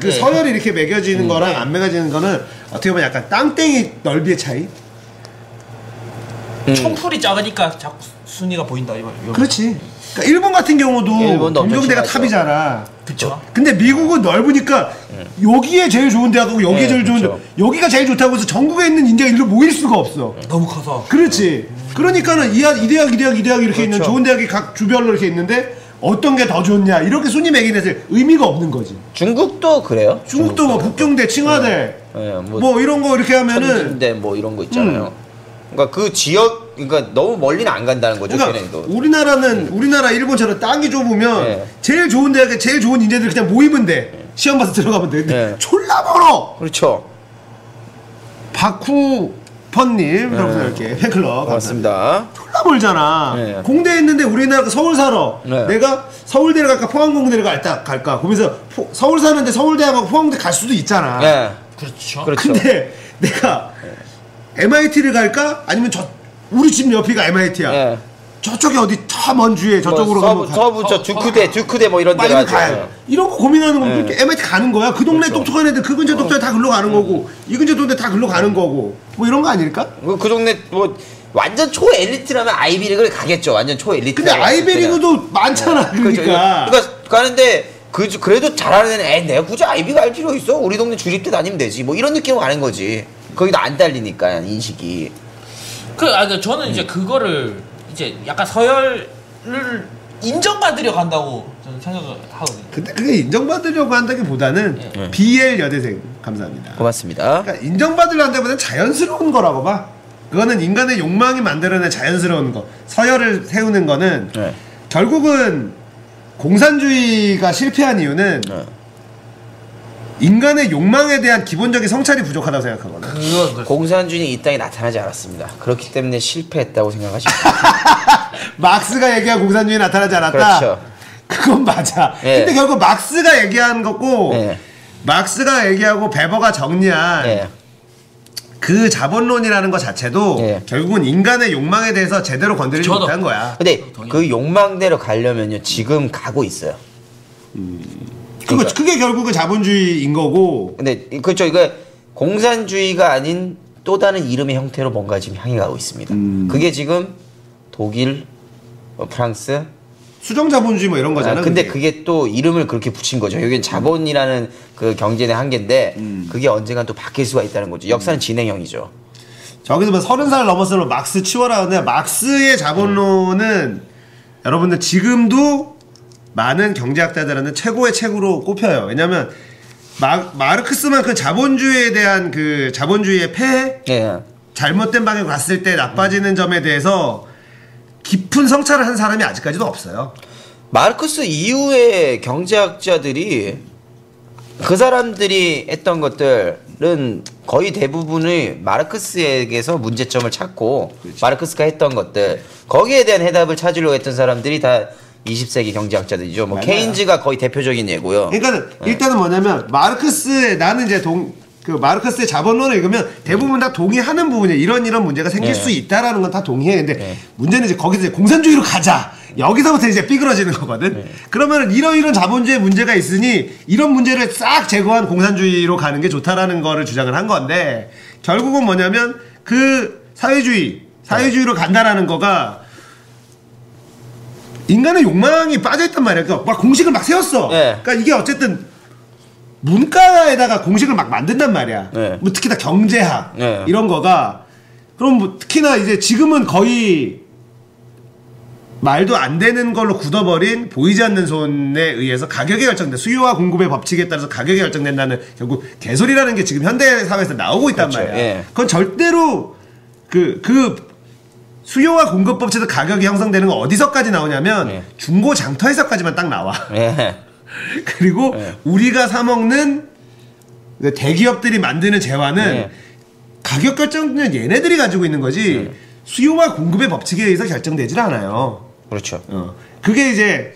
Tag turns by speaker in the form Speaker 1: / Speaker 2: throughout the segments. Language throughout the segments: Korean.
Speaker 1: 그 서열이 이렇게 매겨지는 거랑 안 매겨지는 거는 어떻게 보면 약간 땅땡이 넓이의 차이?
Speaker 2: 총풀이 작으니까 자꾸 순위가 보인다 이거.
Speaker 1: 그렇지. 그러니까 일본 같은 경우도 동경대가 탑이잖아.
Speaker 2: 그쵸.
Speaker 1: 근데 미국은 넓으니까 여기에 제일 좋은 대학하고 여기에 제일 좋은 대학, 여기가 제일 좋다고 해서 전국에 있는 인재가 일로 모일 수가 없어.
Speaker 2: 너무 커서.
Speaker 1: 그렇지. 그러니까는 이 대학 이렇게 있는 좋은 대학이 각 주별로 이렇게 있는데 어떤 게 더 좋냐 이렇게 순위 매기는 의미가 없는 거지.
Speaker 3: 중국도 그래요?
Speaker 1: 중국도 뭐 북경대, 칭화대 뭐 이런 거 이렇게 하면은
Speaker 3: 천진대 뭐 이런 거 있잖아요. 그러니까 그 지역, 그러니까 너무 멀리는 안 간다는 거죠.
Speaker 1: 그러니까 우리나라 일본처럼 땅이 좁으면 제일 좋은 대학에 제일 좋은 인재들 그냥 모이면 돼. 시험 봐서 들어가면 돼. 근데 졸라 멀어.
Speaker 3: 그렇죠.
Speaker 1: 박후펀님 여러분 이렇게 팬클럽
Speaker 3: 맞습니다.
Speaker 1: 졸라 멀잖아. 공대에 있는데 우리나라 서울 살아. 내가 서울대를 갈까 포항공대를 갈까 고민해서 서울 사는데 서울대하고 포항공대 갈 수도 있잖아.
Speaker 2: 그렇죠.
Speaker 1: 근데 내가 MIT를 갈까? 아니면 우리 집 옆이가 MIT야. 저쪽에 어디 저 먼 주에 저쪽으로
Speaker 3: 가면 서부 저 두크대 뭐 이런 데 가야
Speaker 1: 이런 거 고민하는 거면 그렇게 MIT 가는 거야. 그 동네 똑똑한 애들 그 근처 똑똑해 다 글로 가는 거고 이 근처 동네 다 글로 가는 거고 뭐 이런 거 아닐까?
Speaker 3: 그 동네 뭐 완전 초엘리트라면 아이비리그를 가겠죠. 완전 초엘리트.
Speaker 1: 근데 아이비리그도 많잖아. 그러니까
Speaker 3: 가는데 그래도 잘하는 애는 내가 굳이 아이비 갈 필요 있어? 우리 동네 주립대 다니면 되지. 뭐 이런 느낌으로 가는 거지. 거기도 안 딸리니까 인식이.
Speaker 2: 저는 이제 그거를 이제 약간 서열을 인정받으려 간다고 저는 생각을 하거든요.
Speaker 1: 근데 그게 인정받으려고 한다기보다는 BL 여대생 감사합니다.
Speaker 3: 고맙습니다.
Speaker 1: 그러니까 인정받으려 한다기보다는 자연스러운 거라고 봐. 그거는 인간의 욕망이 만들어낸 자연스러운 거. 서열을 세우는 거는 결국은 공산주의가 실패한 이유는 인간의 욕망에 대한 기본적인 성찰이 부족하다고 생각하거든.
Speaker 3: 공산주의는 이 땅에 나타나지 않았습니다. 그렇기 때문에 실패했다고 생각하십니다.
Speaker 1: 막스가 얘기한 공산주의 나타나지 않았다.
Speaker 3: 그렇죠.
Speaker 1: 그건 맞아. 근데 결국 막스가 얘기한 거고 막스가 얘기하고 베버가 정리한 그 자본론이라는 것 자체도 결국은 인간의 욕망에 대해서 제대로 건드리지 못한 거야.
Speaker 3: 근데 그 욕망대로 가려면요 지금 가고 있어요.
Speaker 1: 그게 결국은 자본주의인 거고.
Speaker 3: 근데 그렇죠. 이거 공산주의가 아닌 또 다른 이름의 형태로 뭔가 지금 향해 가고 있습니다. 그게 지금 독일, 프랑스
Speaker 1: 수정 자본주의 뭐 이런 거잖아.
Speaker 3: 근데 그게 또 이름을 그렇게 붙인 거죠. 여기는 자본이라는 그 경제의 한계인데 그게 언젠간 또 바뀔 수가 있다는 거죠. 역사는 진행형이죠.
Speaker 1: 저기서 뭐 30살 넘었으면 막스 치워라. 근데 막스의 자본론은 여러분들 지금도 많은 경제학자들한테 최고의 책으로 꼽혀요. 왜냐면 마르크스만 그 자본주의에 대한 그 자본주의의 폐해, 잘못된 방향으로 갔을 때 나빠지는 점에 대해서 깊은 성찰을 한 사람이 아직까지도 없어요.
Speaker 3: 마르크스 이후의 경제학자들이 그 사람들이 했던 것들은 거의 대부분의 마르크스에게서 문제점을 찾고 마르크스가 했던 것들 거기에 대한 해답을 찾으려고 했던 사람들이 다 20세기 경제학자들이죠. 뭐 케인즈가 거의 대표적인 예고요.
Speaker 1: 그러니까 일단은 뭐냐면 나는 이제 마르크스의 자본론을 읽으면 대부분 다 동의하는 부분이에요. 이런 문제가 생길 수 있다라는 건 다 동의해. 근데 문제는 이제 거기서 이제 공산주의로 가자. 여기서부터 이제 삐그러지는 거거든. 그러면 이런 자본주의 문제가 있으니 이런 문제를 싹 제거한 공산주의로 가는 게 좋다라는 거를 주장을 한 건데 결국은 뭐냐면 그 사회주의로 간다라는 거가 인간의 욕망이 빠져있단 말이야. 그러니까 막 공식을 막 세웠어. 그러니까 이게 어쨌든 문과에다가 공식을 막 만든단 말이야. 뭐 특히나 경제학 이런 거가 그럼 뭐 특히나 이제 지금은 거의 말도 안 되는 걸로 굳어버린 보이지 않는 손에 의해서 가격이 결정돼. 수요와 공급의 법칙에 따라서 가격이 결정된다는 결국 개소리라는 게 지금 현대 사회에서 나오고 있단 말이야. 그건 절대로 그 수요와 공급 법칙에서 가격이 형성되는 건 어디서까지 나오냐면 중고 장터에서까지만 딱 나와. 그리고 우리가 사 먹는 대기업들이 만드는 재화는 가격 결정은 얘네들이 가지고 있는 거지 수요와 공급의 법칙에 의해서 결정되질 않아요.
Speaker 3: 그렇죠.
Speaker 1: 그게 이제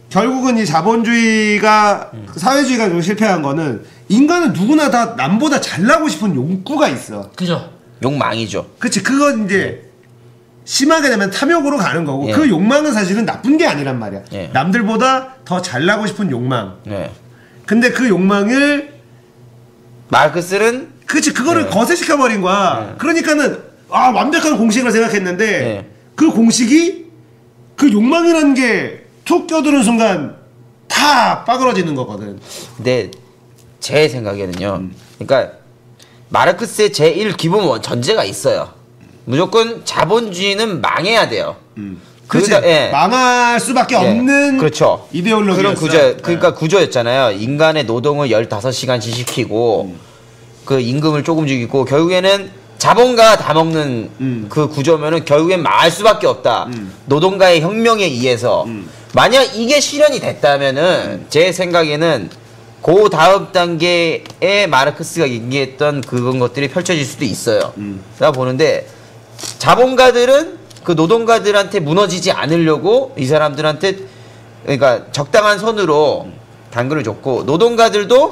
Speaker 1: 결국은 이 자본주의가 사회주의가 실패한 거는 인간은 누구나 다 남보다 잘나고 싶은 욕구가 있어.
Speaker 2: 그죠.
Speaker 3: 욕망이죠.
Speaker 1: 그렇지. 그건 이제 심하게 되면 탐욕으로 가는 거고 그 욕망은 사실은 나쁜 게 아니란 말이야. 남들보다 더 잘나고 싶은 욕망. 근데 그 욕망을
Speaker 3: 마르크스는
Speaker 1: 그치 그거를 거세시켜 버린 거야. 그러니까는 완벽한 공식을 생각했는데 그 공식이 그 욕망이라는 게 툭 껴드는 순간 다 빠그러지는 거거든.
Speaker 3: 근데 제 생각에는요. 그러니까 마르크스의 제1 기본 전제가 있어요. 무조건 자본주의는 망해야 돼요.
Speaker 1: 그렇지. 망할 수밖에 없는
Speaker 3: 그렇죠.
Speaker 1: 이데올로기였어.
Speaker 3: 그런 구조, 그러니까 구조였잖아요. 인간의 노동을 15시간씩 시키고 그 임금을 조금 주고 결국에는 자본가 다 먹는 그 구조면은 결국엔 망할 수밖에 없다. 노동가의 혁명에 의해서 만약 이게 실현이 됐다면은 제 생각에는 그 다음 단계에 마르크스가 얘기했던 그런 것들이 펼쳐질 수도 있어요. 제가 보는데 자본가들은 그 노동가들한테 무너지지 않으려고 이 사람들한테 그러니까 적당한 선으로 당근을 줬고 노동가들도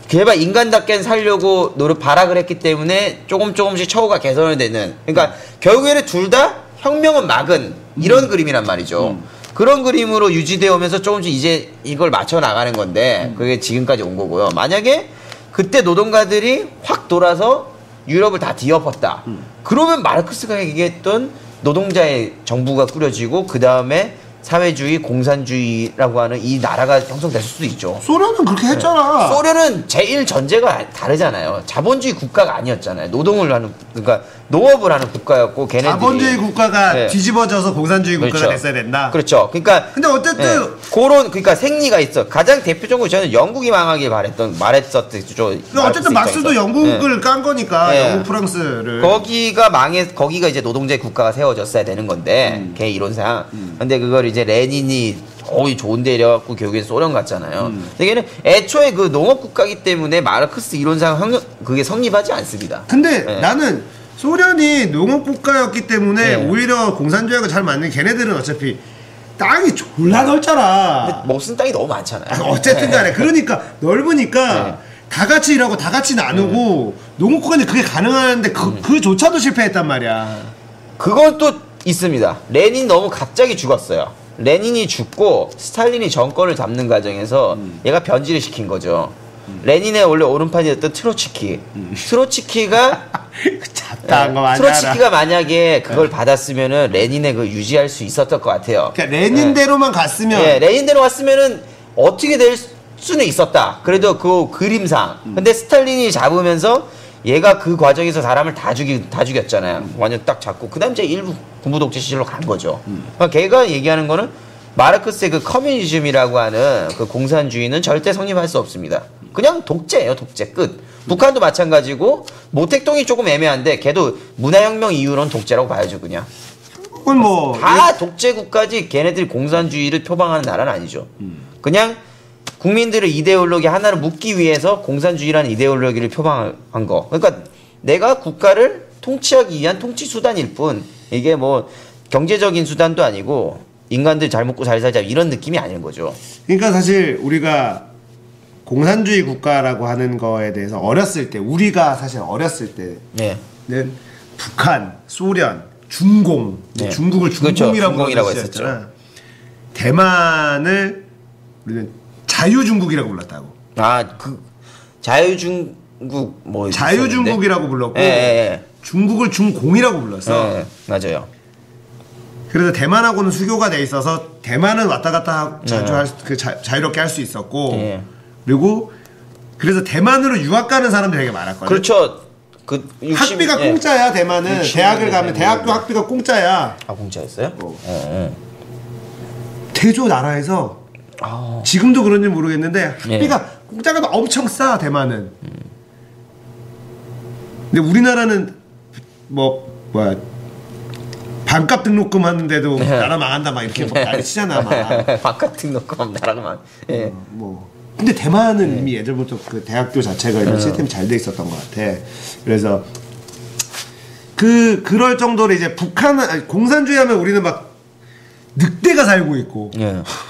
Speaker 3: 제발 인간답게 살려고 발악을 했기 때문에 조금씩 처우가 개선이 되는 그러니까 결국에는 둘 다 혁명은 막은 이런 그림이란 말이죠. 그런 그림으로 유지되어 오면서 조금씩 이제 이걸 맞춰 나가는 건데 그게 지금까지 온 거고요. 만약에 그때 노동가들이 확 돌아서 유럽을 다 뒤엎었다. 그러면 마르크스가 얘기했던 노동자의 정부가 꾸려지고 그 다음에 사회주의, 공산주의라고 하는 이 나라가 형성될 수도 있죠.
Speaker 1: 소련은 그렇게 했잖아.
Speaker 3: 소련은 제일 전제가 다르잖아요. 자본주의 국가가 아니었잖아요. 노동을 하는 그러니까 농업을 하는 국가였고 걔네들이
Speaker 1: 자본주의 국가가 뒤집어져서 공산주의 국가가
Speaker 3: 그렇죠.
Speaker 1: 됐어야 된다.
Speaker 3: 그렇죠. 그러니까
Speaker 1: 근데 어쨌든
Speaker 3: 그런 그러니까 생리가 있어. 가장 대표적으로 저는 영국이 망하길 말했었죠.
Speaker 1: 어쨌든 막스도 영국을 깐 거니까 영국 프랑스를
Speaker 3: 거기가 이제 노동자의 국가가 세워졌어야 되는 건데 걔 이론상. 근데 그걸 이제 레닌이 좋은데 이래갖고 결국엔 소련 갔잖아요. 근데 걔는 애초에 그 농업 국가이기 때문에 마르크스 이론상 그게 성립하지 않습니다.
Speaker 1: 근데 나는 소련이 농업 국가였기 때문에 오히려 공산주의하고 잘 맞는 걔네들은 어차피 땅이 졸라 넓잖아.
Speaker 3: 못 쓴 땅이 너무 많잖아요.
Speaker 1: 어쨌든 간에 그러니까 넓으니까 다 같이 일하고 다 같이 나누고 농업 국가는 그게 가능한데 그조차도 실패했단 말이야.
Speaker 3: 그건 또 있습니다. 레닌 너무 갑자기 죽었어요. 레닌이 죽고 스탈린이 정권을 잡는 과정에서 얘가 변질을 시킨 거죠. 레닌의 원래 오른팔이었던 트로츠키가
Speaker 1: 잡다한 거 많이
Speaker 3: 트로츠키가 만약에 그걸 받았으면은 레닌의 그 유지할 수 있었을 것 같아요.
Speaker 1: 그러니까 레닌대로만 갔으면
Speaker 3: 레닌대로 갔으면 어떻게 될 수는 있었다. 그래도 그 그림상. 근데 스탈린이 잡으면서 얘가 그 과정에서 사람을 다 죽였잖아요. 완전 딱 잡고 그다음 이제 일부 군부 독재 시절로 간 거죠. 그러니까 걔가 얘기하는 거는 마르크스의 그 커뮤니즘이라고 하는 그 공산주의는 절대 성립할 수 없습니다. 그냥 독재예요, 독재 끝. 북한도 마찬가지고 모택동이 조금 애매한데 걔도 문화혁명 이후로는 독재라고 봐야죠, 그냥.
Speaker 1: 그건 뭐
Speaker 3: 다 독재 국가지 걔네들이 공산주의를 표방하는 나라는 아니죠. 그냥 국민들의 이데올로기 하나를 묶기 위해서 공산주의라는 이데올로기를 표방한 거. 그러니까 내가 국가를 통치하기 위한 통치 수단일 뿐 이게 뭐 경제적인 수단도 아니고 인간들 잘 먹고 잘 살자 이런 느낌이 아닌 거죠.
Speaker 1: 그러니까 사실 우리가 공산주의 국가라고 하는 거에 대해서 어렸을 때 우리가 사실 어렸을 때는 북한, 소련, 중공, 중국을 중공이라고 했었죠. 대만을 우리는 자유중국이라고 불렀다고.
Speaker 3: 그 자유중국 뭐
Speaker 1: 자유중국이라고 불렀고 중국을 중공이라고 불렀어.
Speaker 3: 맞아요.
Speaker 1: 그래서 대만하고는 수교가 돼 있어서 대만은 왔다 갔다 자유롭게 할 수 있었고 그리고 그래서 대만으로 유학 가는 사람들이 되게 많았거든.
Speaker 3: 그렇죠.
Speaker 1: 학비가 공짜야. 대만은 대학을 가면 대학교 학비가 공짜야.
Speaker 3: 공짜였어요?
Speaker 1: 태조 나라에서 지금도 그런지 모르겠는데 학비가 공짜가 엄청 싸. 대만은. 근데 우리나라는 뭐야 반값 등록금 하는데도 나라 망한다 막 이렇게 난리 치잖아.
Speaker 3: 반값 등록금 하면 나라가 망.
Speaker 1: 근데 대만은 이미 예전부터 그 대학교 자체가 이런 시스템이 잘 돼 있었던 것 같아. 그래서 그럴 정도로 이제 북한은 공산주의 하면 우리는 막 늑대가 살고 있고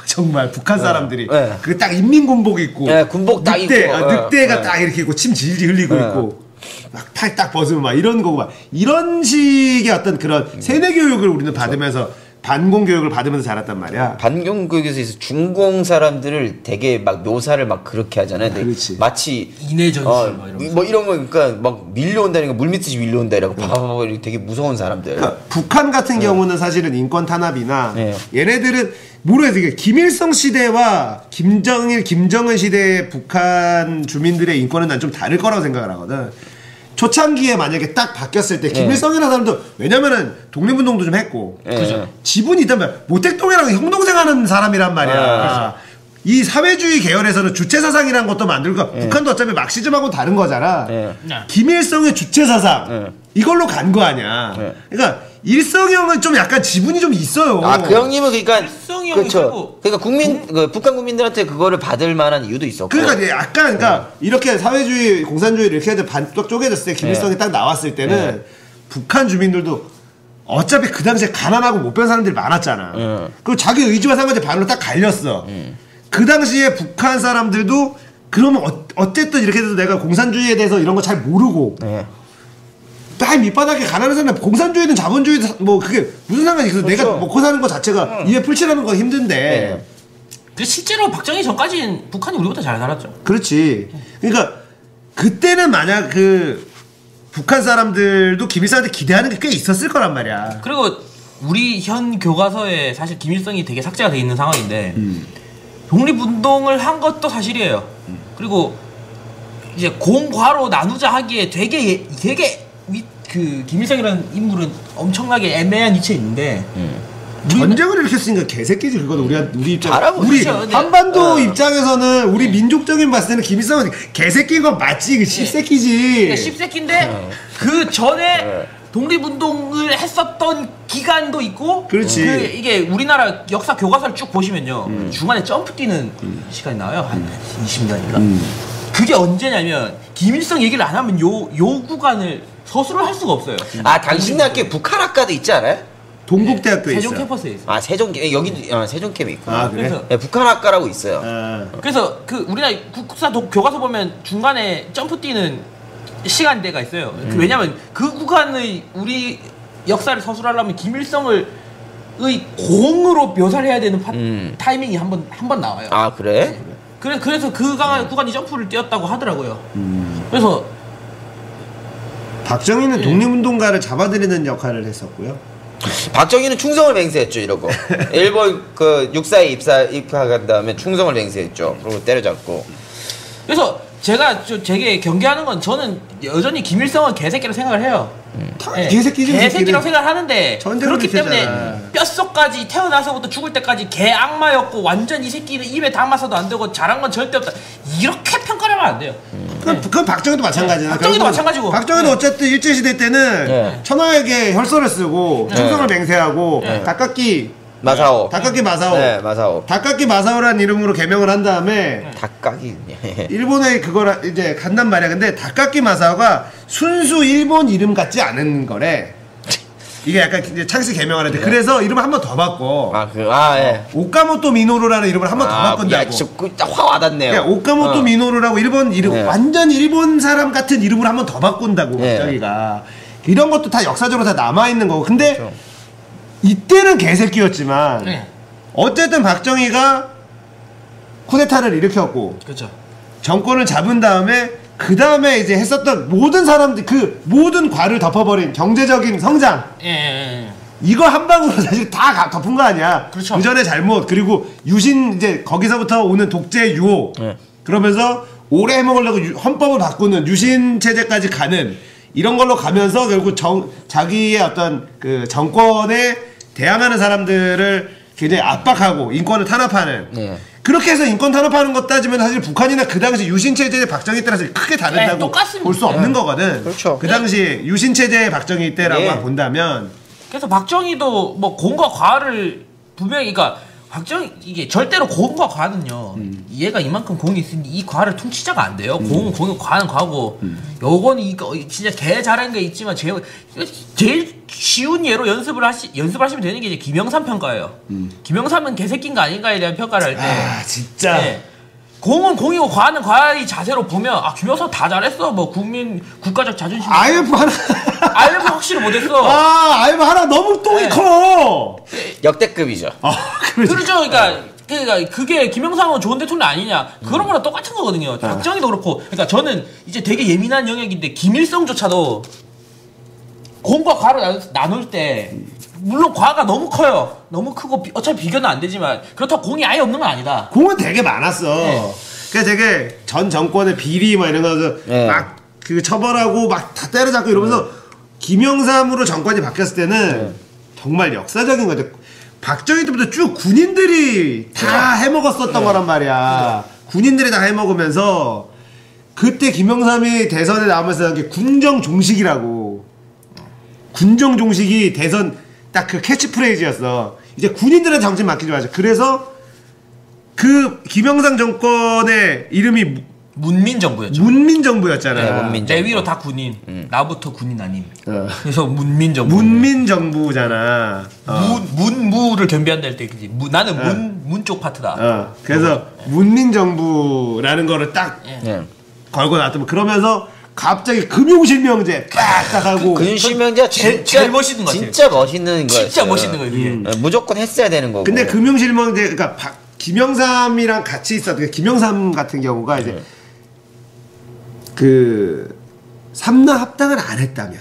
Speaker 1: 정말 북한 사람들이 그 딱 인민군복 입고
Speaker 3: 군복 딱 입고
Speaker 1: 늑대가 딱 이렇게 있고 침 질질 흘리고 있고 막 팔 딱 벗으면 막 이런 거고 막 이런 식의 어떤 그런 세뇌 교육을 우리는 받으면서 반공 교육을 받으면서 자랐단 말이야.
Speaker 3: 반공 교육에서 중공 사람들을 되게 막 묘사를 막 그렇게 하잖아요.
Speaker 1: 그렇지.
Speaker 3: 마치
Speaker 2: 인해전시
Speaker 3: 뭐 이런 거 그러니까 막 밀려온다는 거 물밀듯이 밀려온다 이러고 봐봐 이렇게 되게 무서운 사람들.
Speaker 1: 그러니까 북한 같은 경우는 사실은 인권 탄압이나 얘네들은 모르겠어요. 이게 김일성 시대와 김정일, 김정은 시대의 북한 주민들의 인권은 난 좀 다를 거라고 생각을 하거든. 초창기에 만약에 딱 바뀌었을 때 김일성이라는 사람도 왜냐면은 독립운동도 좀 했고 지분이 있다면 모택동이랑 형동생 하는 사람이란 말이야. 이 사회주의 계열에서는 주체사상이라는 것도 만들고 북한도 어차피 막시즘하고는 다른 거잖아. 김일성의 주체사상 이걸로 간 거 아니야. 그러니까 일성이 형은 좀 약간 지분이 좀 있어요.
Speaker 3: 아, 그 형님은 그러니까
Speaker 2: 일성이 형이
Speaker 3: 그렇죠. 그러니까 그 북한 국민들한테 그거를 받을 만한 이유도 있었고.
Speaker 1: 그러니까 약간 그러니까 이렇게 사회주의, 공산주의를 이렇게 해서 반쪽 쪼개졌을 때 김일성이 딱 나왔을 때는 북한 주민들도 어차피 그 당시에 가난하고 못 된 사람들이 많았잖아. 그리고 자기 의지와 상관없이 반으로 딱 갈렸어. 그 당시에 북한 사람들도 그러면 어쨌든 이렇게 돼서 내가 공산주의에 대해서 이런 거 잘 모르고 딱 밑바닥에 가난한 사람 공산주의든 자본주의든 뭐 그게 무슨 상관이 있어.
Speaker 3: 그렇죠.
Speaker 1: 내가 먹고 사는 거 자체가 입에 풀칠하는 건 힘든데
Speaker 2: 그 실제로 박정희 전까지는 북한이 우리보다 잘 살았죠.
Speaker 1: 그렇지. 그러니까 그때는 만약 그 북한 사람들도 김일성한테 기대하는 게 꽤 있었을 거란 말이야.
Speaker 2: 그리고 우리 현 교과서에 사실 김일성이 되게 삭제가 돼 있는 상황인데 독립운동을 한 것도 사실이에요. 그리고 이제 공과로 나누자 하기에 되게 그 김일성이라는 인물은 엄청나게 애매한 위치에 있는데
Speaker 1: 전쟁을 일으켰으니까 개새끼지. 그거는 우리 입장 우리
Speaker 2: 그렇죠.
Speaker 1: 한반도 입장에서는 우리 민족적인 봤을 때는 김일성은 개새끼인 건 맞지. 그 씹새끼지.
Speaker 2: 씹새끼인데 그 전에 독립운동을 했었던 기간도 있고
Speaker 1: 그렇지.
Speaker 2: 이게 우리나라 역사 교과서를 쭉 보시면요 중간에 점프 뛰는 시간이 나와요. 한 20년인가. 그게 언제냐면 김일성 얘기를 안 하면 요 구간을 서술을 할 수가 없어요.
Speaker 3: 아, 당신네 학교에 북한 학과도 있지 않아요?
Speaker 1: 동국대학교에
Speaker 2: 세종
Speaker 1: 있어.
Speaker 2: 캠퍼스에 있어요.
Speaker 3: 아, 여기 세종 캠이 있고.
Speaker 1: 아, 그래?
Speaker 2: 그래서,
Speaker 3: 북한 학과라고 있어요.
Speaker 2: 그래서 그 우리나라 국사 교과서 보면 중간에 점프 뛰는 시간대가 있어요. 왜냐면 그 구간의 우리 역사를 서술하려면 김일성을 공으로 묘사를 해야 되는 타이밍이 한 번 나와요.
Speaker 3: 아, 그래?
Speaker 2: 그래서 그 구간이 점프를 뛰었다고 하더라고요. 그래서
Speaker 1: 박정희는 독립운동가를 잡아들이는 역할을 했었고요.
Speaker 3: 박정희는 충성을 맹세했죠, 이러고. 일본 그 육사에 입학한 다음에 충성을 맹세했죠. 그리고 때려잡고.
Speaker 2: 그래서 제가 되게 경계하는 건 저는 여전히 김일성은 개새끼라고 생각을 해요.
Speaker 1: 개새끼지.
Speaker 2: 개새끼라고 생각을 하는데 그렇기
Speaker 1: 일으켰잖아.
Speaker 2: 때문에 뼛속까지 태어나서부터 죽을 때까지 개 악마였고 완전 이 새끼는 입에 담아서도 안 되고 잘한 건 절대 없다. 이렇게 평가를 하면 안 돼요.
Speaker 1: 그건 박정희도 마찬가지야.
Speaker 2: 박정희도 마찬가지고.
Speaker 1: 박정희도 어쨌든 일제시대 때는 천하에게 혈서를 쓰고 충성을 맹세하고 닭깎이
Speaker 3: 마사오.
Speaker 1: 네,
Speaker 3: 마사오.
Speaker 1: 닭깎이 마사오라는 이름으로 개명을 한 다음에
Speaker 3: 닭깎이.
Speaker 1: 일본에 그걸 이제 간단 말이야. 근데 닭깎이 마사오가 순수 일본 이름 같지 않은 거래. 이게 약간 이제 창씨 개명을 했는데 그래서 이름을 한 번 더 바꿔.
Speaker 3: 예.
Speaker 1: 오카모토 미노루라는 이름을 한 번 더 바꾼다고.
Speaker 3: 야, 진짜 확 와닿네요.
Speaker 1: 그러니까 오카모토 미노루라고 일본 이름 완전 일본 사람 같은 이름을 한 번 더 바꾼다고 박정희가. 이런 것도 다 역사적으로 다 남아 있는 거고. 근데
Speaker 3: 그렇죠.
Speaker 1: 이때는 개새끼였지만 어쨌든 박정희가 쿠데타를 일으켰고
Speaker 2: 그렇죠.
Speaker 1: 정권을 잡은 다음에 그 다음에 이제 했었던 모든 사람들 그 모든 과를 덮어버린 경제적인 성장 이거 한 방으로 사실 다 덮은 거 아니야.
Speaker 2: 그렇죠.
Speaker 1: 그 전에 잘못 그리고 유신 이제 거기서부터 오는 독재 유호 그러면서 오래 해먹으려고 헌법을 바꾸는 유신 체제까지 가는 이런 걸로 가면서 결국 자기의 어떤 그 정권에 대항하는 사람들을 굉장히 압박하고 인권을 탄압하는 그렇게 해서 인권 탄압하는 것 따지면 사실 북한이나 그 당시 유신체제의 박정희 때라서 크게 다르다고 볼 수 없는 거거든.
Speaker 3: 그렇죠.
Speaker 1: 그 당시 유신체제의 박정희 때라고 본다면
Speaker 2: 그래서 박정희도 뭐 공과 과를 분명히 그러니까 박정희 이게 절대로 공과 과는요 얘가 이만큼 공이 있으니 이 과를 퉁치자가 안 돼요. 공은 과는 과고 요건 이거 진짜 개 잘한 게 있지만 제일 쉬운 예로 연습하시면 되는 게 이제 김영삼 평가예요. 김영삼은 개새끼인가 아닌가에 대한 평가를 할 때
Speaker 1: 진짜
Speaker 2: 공은 공이고 과는 과의 자세로 보면 아 김영삼 다 잘했어. 뭐 국가적 자존심.
Speaker 1: IMF 하나.
Speaker 2: IMF 확실히 못했어.
Speaker 1: 아 IMF 하나 너무 똥이 커.
Speaker 3: 역대급이죠.
Speaker 2: 그렇죠. 그러니까 그게 김영삼은 좋은 대통령 아니냐 그런 거랑 똑같은 거거든요. 박정희도 그렇고. 그러니까 저는 이제 되게 예민한 영역인데 김일성조차도 공과 과를 나눌 때 물론 과가 너무 커요. 너무 크고 어차피 비교는 안 되지만 그렇다고 공이 아예 없는 건 아니다.
Speaker 1: 공은 되게 많았어. 네. 그러니까 되게 전 정권의 비리 막 이런 거서 막 그 처벌하고 막 다 때려잡고 이러면서 김영삼으로 정권이 바뀌었을 때는 정말 역사적인 거죠. 박정희 때부터 쭉 군인들이 다 해먹었었던 거란 말이야. 군인들이 다 해먹으면서 그때 김영삼이 대선에 나오면서 한 게 군정종식이라고. 군정종식이 대선 딱 그 캐치프레이즈였어. 이제 군인들한테 정신 맡기지 마자. 그래서 그 김영삼 정권의 이름이
Speaker 2: 문민정부였죠.
Speaker 1: 문민정부였잖아.
Speaker 3: 네, 문민정부.
Speaker 2: 내 위로 다 군인. 나부터 군인 아님. 그래서 문민정부.
Speaker 1: 문민정부잖아.
Speaker 2: 문무를 겸비한다 할 때 그지. 나는 문 쪽 파트다.
Speaker 1: 그래서 문민정부라는 거를 딱 걸고 놨더니 그러면서 갑자기 금융실명제 딱 하고.
Speaker 3: 금융실명제
Speaker 2: 제일 멋있는 거 같아요.
Speaker 3: 진짜 멋있는 거였어요.
Speaker 2: 진짜 멋있는 거예요. 그게.
Speaker 3: 무조건 했어야 되는 거고.
Speaker 1: 근데 금융실명제 그러니까 김영삼이랑 같이 있었던 김영삼 같은 경우가 이제 그 삼당 합당을 안 했다면.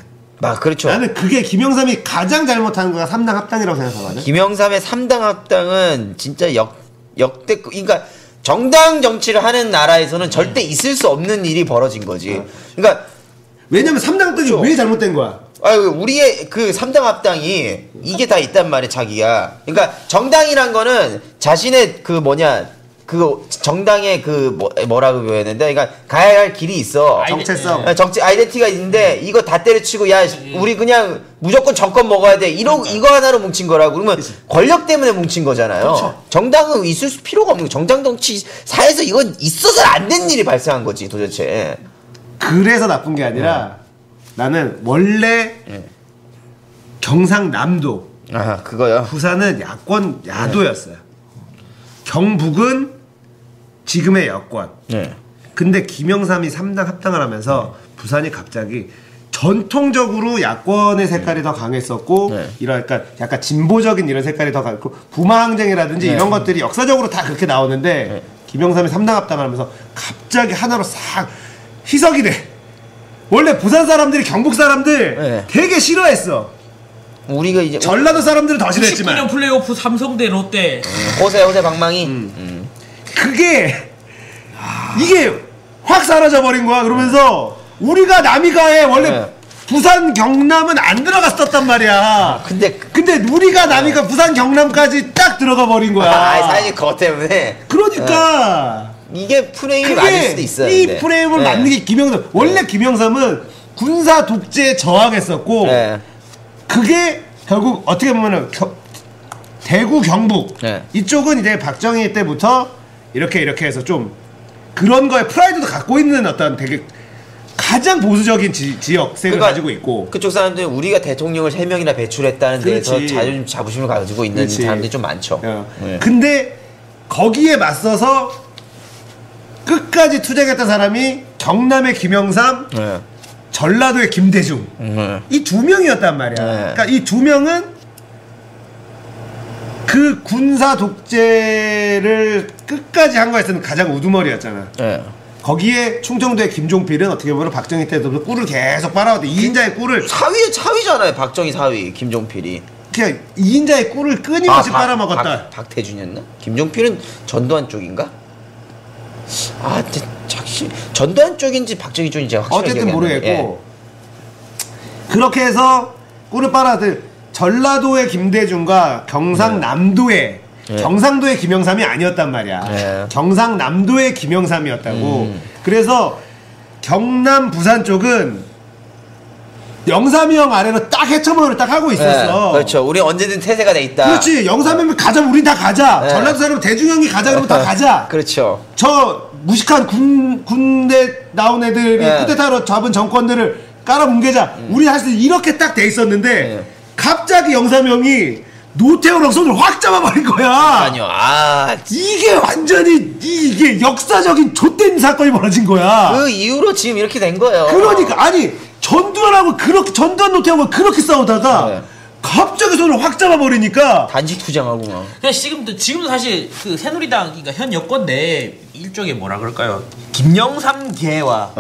Speaker 3: 그렇죠.
Speaker 1: 나는 그게 김영삼이 가장 잘못하는 거가 삼당 합당이라고 생각하거든.
Speaker 3: 김영삼의 삼당 합당은 진짜 역대 그러니까 정당 정치를 하는 나라에서는 절대 있을 수 없는 일이 벌어진 거지. 그러니까
Speaker 1: 왜냐면 삼당 합당이
Speaker 3: 그렇죠.
Speaker 1: 왜 잘못된 거야?
Speaker 3: 우리의 그 삼당 합당이 이게 다 있단 말이야, 자기야. 그러니까 정당이란 거는 자신의 그 정당의 뭐라고 표현해야 되는데, 그러니까 가야 할 길이 있어.
Speaker 1: 정체성.
Speaker 3: 아이덴티티가 있는데, 이거 다 때려치고, 야, 우리 그냥 무조건 정권 먹어야 돼. 이거 하나로 뭉친 거라고. 그러면 권력 때문에 뭉친 거잖아요.
Speaker 2: 그렇죠.
Speaker 3: 정당은 있을 필요가 없는 거. 정당 정치 사에서 이건 있어서 안 된 일이 발생한 거지, 도대체.
Speaker 1: 그래서 나쁜 게 아니라, 나는 원래 경상남도.
Speaker 3: 그거요?
Speaker 1: 부산은 야도였어요. 경북은 지금의 여권. 근데 김영삼이 3당 합당을 하면서 부산이 갑자기 전통적으로 야권의 색깔이 더 강했었고 이런 약간 진보적인 이런 색깔이 더 강했고 부마항쟁이라든지 이런 것들이 역사적으로 다 그렇게 나오는데 김영삼이 3당 합당을 하면서 갑자기 하나로 싹 희석이 돼. 원래 부산 사람들이 경북 사람들 되게 싫어했어.
Speaker 3: 우리가 이제
Speaker 1: 전라도 사람들은 더 싫어했지만
Speaker 2: 19년 플레이오프 삼성 대 롯데
Speaker 3: 호세 방망이
Speaker 1: 그게 이게 확 사라져 버린 거야. 그러면서 우리가 남이가에 원래 부산 경남은 안 들어갔었단 말이야. 근데 우리가 남이가 부산 경남까지 딱 들어가 버린 거야.
Speaker 3: 사실 그것 때문에.
Speaker 1: 그러니까
Speaker 3: 이게 프레임이 맞을 수도 있어요.
Speaker 1: 이 프레임을 맞는 게 김영삼. 원래 김영삼은 군사 독재에 저항했었고 그게 결국 어떻게 보면은 대구 경북 이쪽은 이제 박정희 때부터 이렇게 해서 좀 그런 거에 프라이드도 갖고 있는 어떤 되게 가장 보수적인 지역색을 가지고 있고
Speaker 3: 그쪽 사람들은 우리가 대통령을 3명이나 배출했다는 데서 자부심을 가지고 있는 사람들이 좀 많죠.
Speaker 1: 근데 거기에 맞서서 끝까지 투쟁했던 사람이 경남의 김영삼, 전라도의 김대중 이 두 명이었단 말이야. 그러니까 이 두 명은 그 군사 독재를 끝까지 한 거에서는 가장 우두머리였잖아. 거기에 충청도의 김종필은 어떻게 보면 박정희 때도 꿀을 계속 빨아왔대. 2인자의 꿀을
Speaker 3: 사위잖아요. 박정희 사위 김종필이
Speaker 1: 그냥 2인자의 꿀을 끊임없이 빨아먹었다.
Speaker 3: 박태준이었나? 김종필은 전두환 쪽인가? 전두환 쪽인지 박정희 쪽인지 확실하게
Speaker 1: 어쨌든 모르겠고 그렇게 해서 꿀을 빨아들 전라도의 김대중과 경상남도의 경상도의 김영삼이 아니었단 말이야. 경상남도의 김영삼이었다고. 그래서 경남 부산 쪽은 영삼이 형 아래로 딱 해처분을 딱 하고 있었어.
Speaker 3: 그렇죠. 우리 언제든 태세가 돼 있다.
Speaker 1: 그렇지. 영삼이면 가자. 우린 다 가자. 전라도 사람은 대중 형이 가자 그러면 다 가자.
Speaker 3: 그렇죠.
Speaker 1: 저 무식한 군대 나온 애들이 쿠데타로 잡은 정권들을 깔아뭉개자. 우리 할 수 이렇게 딱 돼 있었는데 갑자기 영삼이 형이 노태우랑 손을 확 잡아버린 거야.
Speaker 3: 아니요.
Speaker 1: 이게 완전히 이게 역사적인 좆된 사건이 벌어진 거야.
Speaker 3: 그 이후로 지금 이렇게 된 거예요.
Speaker 1: 그러니까 아니 전두환하고 그렇게 전두환 노태우가 그렇게 싸우다가 네. 갑자기 손을 확 잡아버리니까
Speaker 3: 단식 투쟁하고 막.
Speaker 2: 그냥 지금도 사실 그 새누리당 그러니까 현 여권 내 일종의 뭐라 그럴까요? 김영삼계와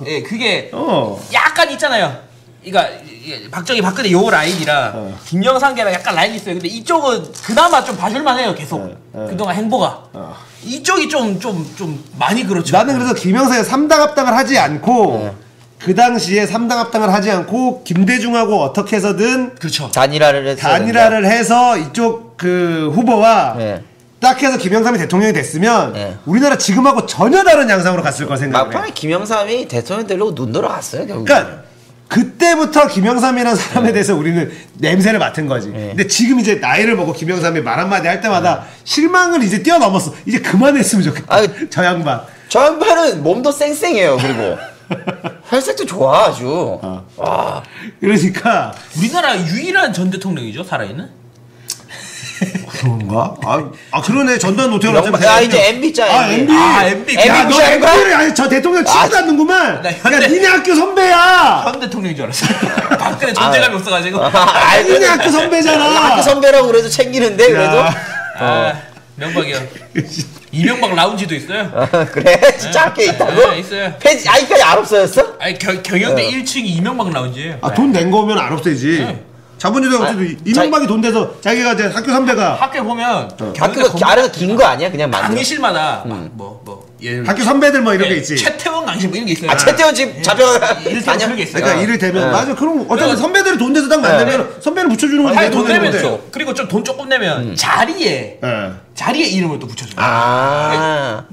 Speaker 2: 예 그게 약간 있잖아요. 그러니까 박정희 박근혜 요 라인이라 김영삼계랑 약간 라인이 있어요. 근데 이쪽은 그나마 좀 봐줄만해요. 계속 그동안 행보가 이쪽이 좀 많이 그렇죠.
Speaker 1: 나는 그래서 김영삼의 3당 합당을 하지 않고. 그 당시에 3당 합당을 하지 않고 김대중하고 어떻게 해서든
Speaker 2: 그렇죠.
Speaker 3: 단일화를
Speaker 1: 해서 이쪽 그 후보와 딱 해서 김영삼이 대통령이 됐으면 우리나라 지금하고 전혀 다른 양상으로 갔을 거 생각해.
Speaker 3: 막판에 김영삼이 대통령 되려고 눈 돌아갔어요 결국.
Speaker 1: 그러니까 그때부터 김영삼이라는 사람에 대해서 우리는 냄새를 맡은 거지. 근데 지금 이제 나이를 먹고 김영삼이 말 한마디 할 때마다 실망을 이제 뛰어넘었어. 이제 그만했으면 좋겠다. 저 양반.
Speaker 3: 저 양반은 몸도 쌩쌩해요. 그리고 혈색도 좋아 아주.
Speaker 1: 와. 그러니까
Speaker 2: 우리나라 유일한 전 대통령이죠 살아있는.
Speaker 1: 그런가? 그러네. 전두환 노태우
Speaker 3: 이제 MB자.
Speaker 1: MB. 야, 너 MB를 아니 저 대통령 치지도 않는구만. 야, 니네 학교 선배야.
Speaker 2: 현 대통령인 줄 알았어. 박근혜 존재감이 없어가지고.
Speaker 1: 니네 학교 선배잖아.
Speaker 3: 학교 선배라고 그래도 챙기는데 그래도.
Speaker 2: 명박이요. 이명박 라운지도 있어요.
Speaker 3: 그래? 진짜 학교에 있다고?
Speaker 2: 네, 있어요.
Speaker 3: 폐지 아직까지 안 없어졌어?
Speaker 2: 아니 경영대 1층이 이명박 라운지예요.
Speaker 1: 돈 낸 거면 안 없애지. 자본주의가 어쨌든 이명박이 돈 내서 자기가 이제 학교 선배가
Speaker 2: 학교 보면
Speaker 3: 학교가 아래가 긴 거 아니야? 그냥 만들어.
Speaker 2: 강의실마다
Speaker 1: 학교 선배들 뭐 이런 게 있지.
Speaker 2: 최태원 강의실 뭐 이런 게 있어요.
Speaker 3: 최태원 지금 잡혀가
Speaker 2: 이런 게 있어요.
Speaker 1: 그러니까 이를테면 맞아. 그럼 어쨌든 선배들이 돈 내서 딱 만들면 선배는 붙여주는 거지.
Speaker 2: 돈 내면 그리고 좀 돈 조금 내면 자리에 이름을 또 붙여줘요.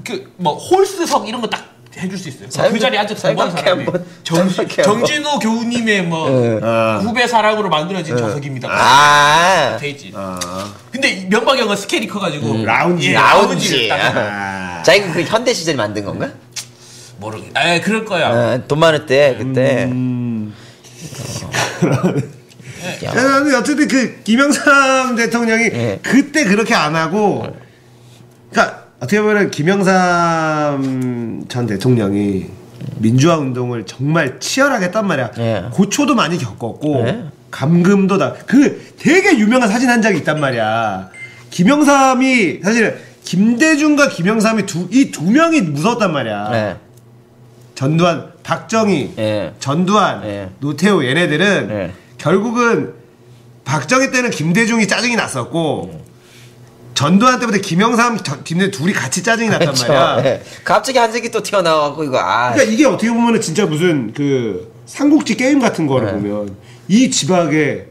Speaker 2: 그 뭐 홀스석 이런 거 딱 해줄 수 있어요. 그 자리에 앉아서 공부하는 사람이 정진호 교우님의 후배 사랑으로 만들어진 좌석입니다. 돼 있지. 근데 명박이 형은 스케일이 커가지고
Speaker 1: 라운지.
Speaker 3: 자기가 그 현대 시절 만든 건가?
Speaker 2: 그럴 거야.
Speaker 3: 돈 많을 때 그때.
Speaker 1: 어쨌든 그 김영삼 대통령이 그때 그렇게 안 하고, 그러니까 어떻게 보면 김영삼 전 대통령이 민주화 운동을 정말 치열하게 했단 말이야. 고초도 많이 겪었고 감금도 그 되게 유명한 사진 한 장이 있단 말이야. 김영삼이 사실 김대중과 김영삼이 이 두 명이 무서웠단 말이야. 전두환, 박정희, 전두환, 노태우 얘네들은 결국은 박정희 때는 김대중이 짜증이 났었고 전두환 때부터 김영삼, 김대 둘이 같이 짜증이 났단 말이야.
Speaker 3: 갑자기 한색이 또 튀어나와고 이거.
Speaker 1: 그러니까 이게 어떻게 보면은 진짜 무슨 그 삼국지 게임 같은 거를 보면 이 지방에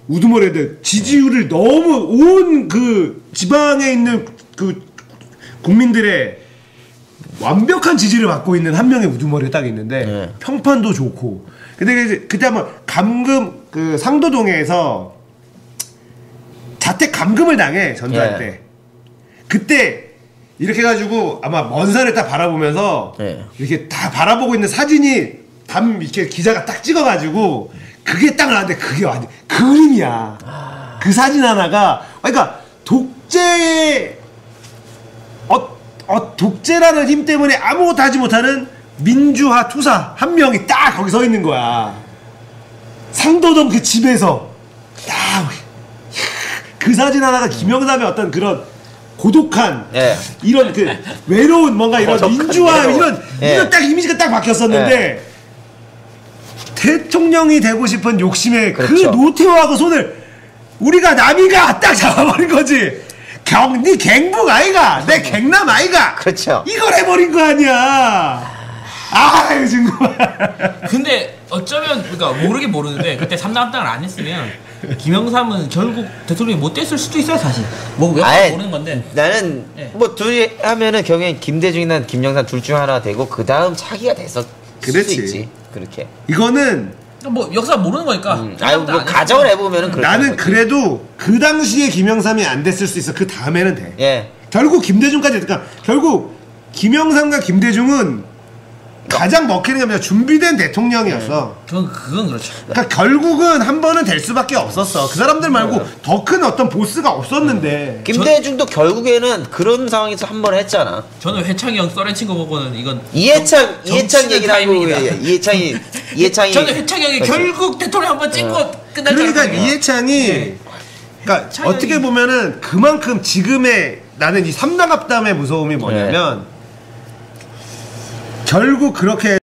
Speaker 1: 우두머리들 지지율을 너무 온 그 지방에 있는 그 국민들의 완벽한 지지를 받고 있는 한 명의 우두머리가 딱 있는데 평판도 좋고. 근데 이제 그때 한번 감금 그 상도동에서 자택 감금을 당해 전두환 때. 그때 이렇게 해가지고 아마 먼 산을 딱 바라보면서 이렇게 다 바라보고 있는 사진이 이렇게 기자가 딱 찍어가지고 그게 딱 나왔는데 그게 완전 그림이야. 그 사진 하나가 그러니까 독재라는 힘 때문에 아무것도 하지 못하는 민주화 투사 한 명이 딱 거기 서 있는 거야. 상도동 그 집에서 딱 그 사진 하나가 김영삼의 어떤 그런 고독한 이런 그 외로운 뭔가 이런 민주화 이런 딱 이미지가 딱 박혔었는데 대통령이 되고 싶은 욕심에 그렇죠. 그 노태우하고 손을 우리가 남이가 딱 잡아버린 거지. 니 갱북 아이가 내 갱남 아이가
Speaker 3: 그렇죠.
Speaker 1: 이걸 해버린 거 아니야. 아유 정말.
Speaker 2: 근데 어쩌면 그러니까 모르긴 모르는데 그때 3당 합당을 안 했으면 김영삼은 결국 대통령이 못 됐을 수도 있어요 사실. 뭐 모르는 건데.
Speaker 3: 나는 뭐 둘이 하면은 경우엔 김대중이나 김영삼 둘 중 하나 되고 그 다음 차기가 됐을 수도 있지. 그렇게.
Speaker 1: 이거는
Speaker 2: 뭐 역사 모르는 거니까.
Speaker 3: 뭐 가정을 해보면은
Speaker 1: 나는 그래도 그 당시에 김영삼이 안 됐을 수 있어. 그 다음에는 돼. 결국 김대중까지 그러니까 결국 김영삼과 김대중은 가장 먹히는 게 뭐냐 준비된 대통령이었어.
Speaker 2: 그건 그렇죠.
Speaker 1: 그러니까 결국은 한 번은 될 수밖에 없었어. 그 사람들 말고 더 큰 어떤 보스가 없었는데.
Speaker 3: 김대중도 결국에는 그런 상황에서 한 번 했잖아.
Speaker 2: 저는 회창이 형 썰렌 친거 보고는 이건
Speaker 3: 이해창 얘기를 하고 이해창이
Speaker 2: 저는 회창이 형이 결국 대통령 한 번 찍고 끝날 줄
Speaker 1: 그러니까 이해창이 그러니까 어떻게 보면은 그만큼 지금의 나는 이 삼당합담의 무서움이 뭐냐면 결국 그렇게